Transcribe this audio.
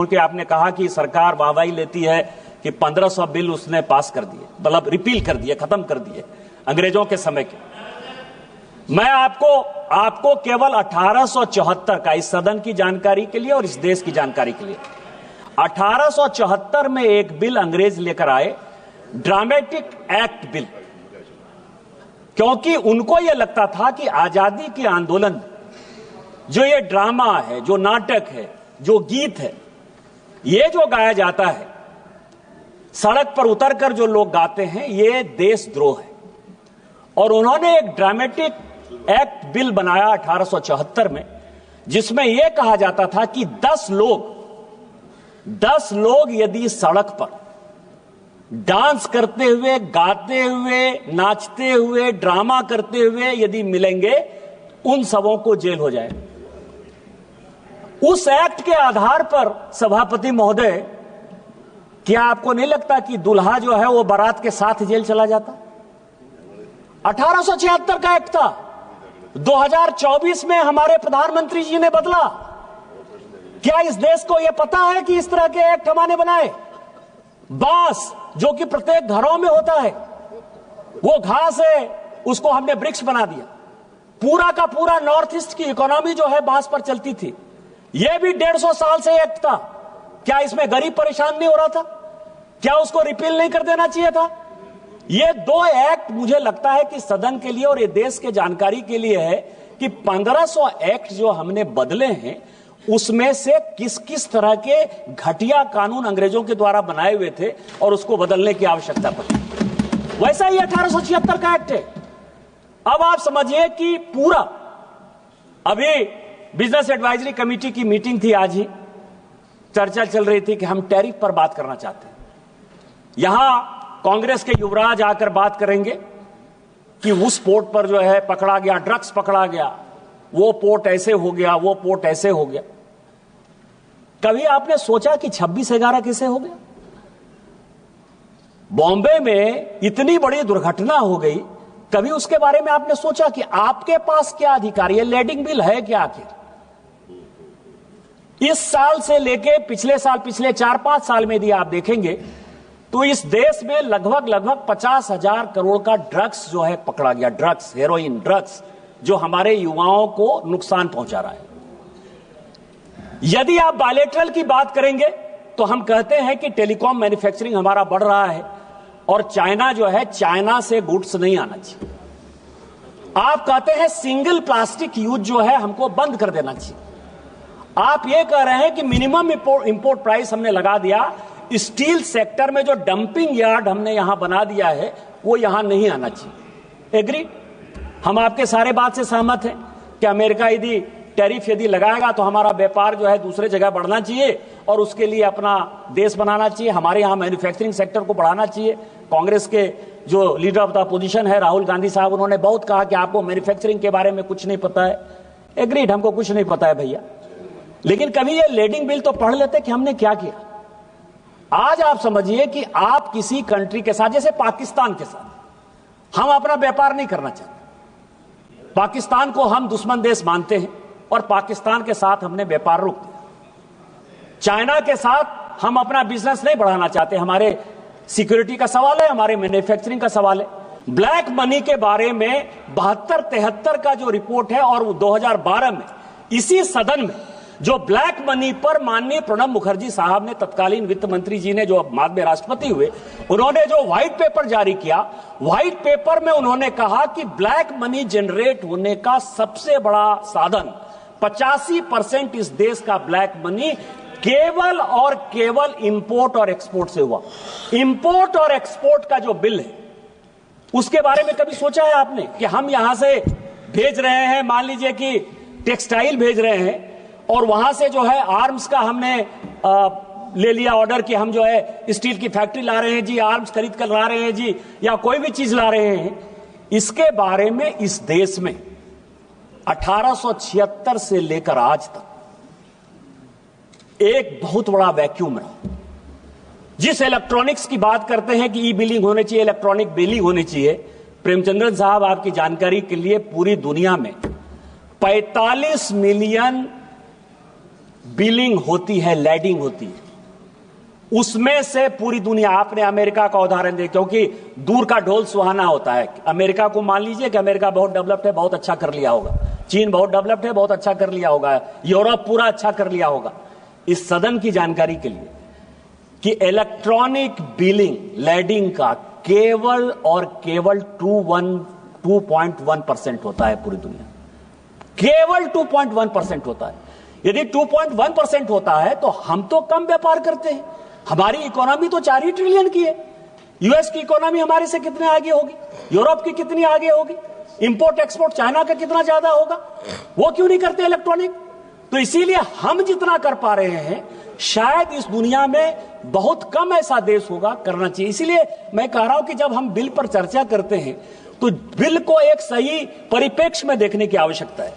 क्योंकि आपने कहा कि सरकार वाहवाही लेती है कि 1500 बिल उसने पास कर दिए, मतलब रिपील कर दिए, खत्म कर दिए अंग्रेजों के समय के। मैं आपको केवल 1874 का, इस सदन की जानकारी के लिए और इस देश की जानकारी के लिए, 1874 में एक बिल अंग्रेज लेकर आए, ड्रामेटिक एक्ट बिल, क्योंकि उनको यह लगता था कि आजादी के आंदोलन जो ये ड्रामा है, जो नाटक है, जो गीत है, ये जो गाया जाता है, सड़क पर उतरकर जो लोग गाते हैं, ये देशद्रोह है। और उन्होंने एक ड्रामेटिक एक्ट बिल बनाया 1874 में, जिसमें यह कहा जाता था कि 10 लोग यदि सड़क पर डांस करते हुए, गाते हुए, नाचते हुए, ड्रामा करते हुए यदि मिलेंगे, उन सबों को जेल हो जाए। उस एक्ट के आधार पर सभापति महोदय, क्या आपको नहीं लगता कि दुल्हा जो है वो बारात के साथ जेल चला जाता? 1876 का एक्ट था, 2024 में हमारे प्रधानमंत्री जी ने बदला। क्या इस देश को यह पता है कि इस तरह के एक्ट हमने बनाए? बांस जो कि प्रत्येक घरों में होता है, वो घास है, उसको हमने वृक्ष बना दिया। पूरा का पूरा नॉर्थ ईस्ट की इकोनॉमी जो है बांस पर चलती थी। यह भी 150 साल से एक्ट था। क्या इसमें गरीब परेशान नहीं हो रहा था? क्या उसको रिपील नहीं कर देना चाहिए था? ये 2 एक्ट मुझे लगता है कि सदन के लिए और ये देश के जानकारी के लिए है कि 1500 एक्ट जो हमने बदले हैं, उसमें से किस किस तरह के घटिया कानून अंग्रेजों के द्वारा बनाए हुए थे और उसको बदलने की आवश्यकता पड़ी। वैसा ही 1876 का एक्ट है। अब आप समझिए कि पूरा, अभी बिजनेस एडवाइजरी कमेटी की मीटिंग थी, आज ही चर्चा चल रही थी कि हम टैरिफ पर बात करना चाहते हैं। यहां कांग्रेस के युवराज आकर बात करेंगे कि उस पोर्ट पर जो है पकड़ा गया, ड्रग्स पकड़ा गया, वो पोर्ट ऐसे हो गया, वो पोर्ट ऐसे हो गया। कभी आपने सोचा कि 26/11 कैसे हो गया? बॉम्बे में इतनी बड़ी दुर्घटना हो गई, कभी उसके बारे में आपने सोचा कि आपके पास क्या अधिकार? ये लेडिंग बिल है क्या आखिर? इस साल से लेके पिछले साल, पिछले 4-5 साल में यदि आप देखेंगे तो इस देश में लगभग 50,000 करोड़ का ड्रग्स जो है पकड़ा गया। ड्रग्स, हेरोइन ड्रग्स, जो हमारे युवाओं को नुकसान पहुंचा रहा है। यदि आप बायलैटरल की बात करेंगे तो हम कहते हैं कि टेलीकॉम मैन्युफैक्चरिंग हमारा बढ़ रहा है और चाइना जो है, चाइना से गुड्स नहीं आना चाहिए। आप कहते हैं सिंगल प्लास्टिक यूज जो है हमको बंद कर देना चाहिए। आप ये कह रहे हैं कि मिनिमम इंपोर्ट प्राइस हमने लगा दिया। स्टील सेक्टर में जो डंपिंग यार्ड हमने यहां बना दिया है, वो यहां नहीं आना चाहिए। एग्री? हम आपके सारे बात से सहमत हैं कि अमेरिका यदि टैरिफ यदि लगाएगा तो हमारा व्यापार जो है दूसरे जगह बढ़ना चाहिए और उसके लिए अपना देश बनाना चाहिए, हमारे यहां मैन्युफैक्चरिंग सेक्टर को बढ़ाना चाहिए। कांग्रेस के जो लीडर ऑफ द अपोजिशन है राहुल गांधी साहब, उन्होंने बहुत कहा कि आपको मैन्युफैक्चरिंग के बारे में कुछ नहीं पता है। एग्रीड, हमको कुछ नहीं पता है भैया, लेकिन कभी ये लेडिंग बिल तो पढ़ लेते कि हमने क्या किया। आज आप समझिए कि आप किसी कंट्री के साथ, जैसे पाकिस्तान के साथ हम अपना व्यापार नहीं करना चाहते। पाकिस्तान को हम दुश्मन देश मानते हैं और पाकिस्तान के साथ हमने व्यापार रोक दिया। चाइना के साथ हम अपना बिजनेस नहीं बढ़ाना चाहते। हमारे सिक्योरिटी का सवाल है, हमारे मैन्युफैक्चरिंग का सवाल है। ब्लैक मनी के बारे में 72-73 का जो रिपोर्ट है और 2012 में इसी सदन में जो ब्लैक मनी पर माननीय प्रणब मुखर्जी साहब ने, तत्कालीन वित्त मंत्री जी ने, जो बाद में राष्ट्रपति हुए, उन्होंने जो व्हाइट पेपर जारी किया, व्हाइट पेपर में उन्होंने कहा कि ब्लैक मनी जनरेट होने का सबसे बड़ा साधन 85% इस देश का ब्लैक मनी केवल और केवल इंपोर्ट और एक्सपोर्ट से हुआ। इंपोर्ट और एक्सपोर्ट का जो बिल है, उसके बारे में कभी सोचा है आपने कि हम यहां से भेज रहे हैं, मान लीजिए कि टेक्सटाइल भेज रहे हैं और वहां से जो है आर्म्स का हमने ले लिया ऑर्डर कि हम जो है स्टील की फैक्ट्री ला रहे हैं जी, आर्म्स खरीद कर ला रहे हैं जी, या कोई भी चीज ला रहे हैं। इसके बारे में इस देश में 1876 से लेकर आज तक एक बहुत बड़ा वैक्यूम रहा। जिस इलेक्ट्रॉनिक्स की बात करते हैं कि ई बिलिंग होनी चाहिए, इलेक्ट्रॉनिक बिलिंग होनी चाहिए, प्रेमचंद्रन साहब आपकी जानकारी के लिए पूरी दुनिया में 45 मिलियन बिलिंग होती है, लैडिंग होती है, उसमें से पूरी दुनिया, आपने अमेरिका का उदाहरण दिया, क्योंकि दूर का ढोल सुहाना होता है। अमेरिका को मान लीजिए कि अमेरिका बहुत डेवलप्ड है, बहुत अच्छा कर लिया होगा, चीन बहुत डेवलप्ड है, बहुत अच्छा कर लिया होगा, यूरोप पूरा अच्छा कर लिया होगा। इस सदन की जानकारी के लिए कि इलेक्ट्रॉनिक बिलिंग, लैडिंग का केवल और केवल 2.1% होता है पूरी दुनिया, केवल 2.1% होता है। यदि 2.1% होता है तो हम तो कम व्यापार करते हैं, हमारी इकोनॉमी तो 4 ही ट्रिलियन की है। यूएस की इकोनॉमी हमारे से कितने आगे होगी, यूरोप की कितनी आगे होगी, इंपोर्ट एक्सपोर्ट चाइना का कितना ज्यादा होगा, वो क्यों नहीं करते इलेक्ट्रॉनिक? तो इसीलिए हम जितना कर पा रहे हैं, शायद इस दुनिया में बहुत कम ऐसा देश होगा करना चाहिए। इसीलिए मैं कह रहा हूं कि जब हम बिल पर चर्चा करते हैं तो बिल को एक सही परिप्रेक्ष्य में देखने की आवश्यकता है।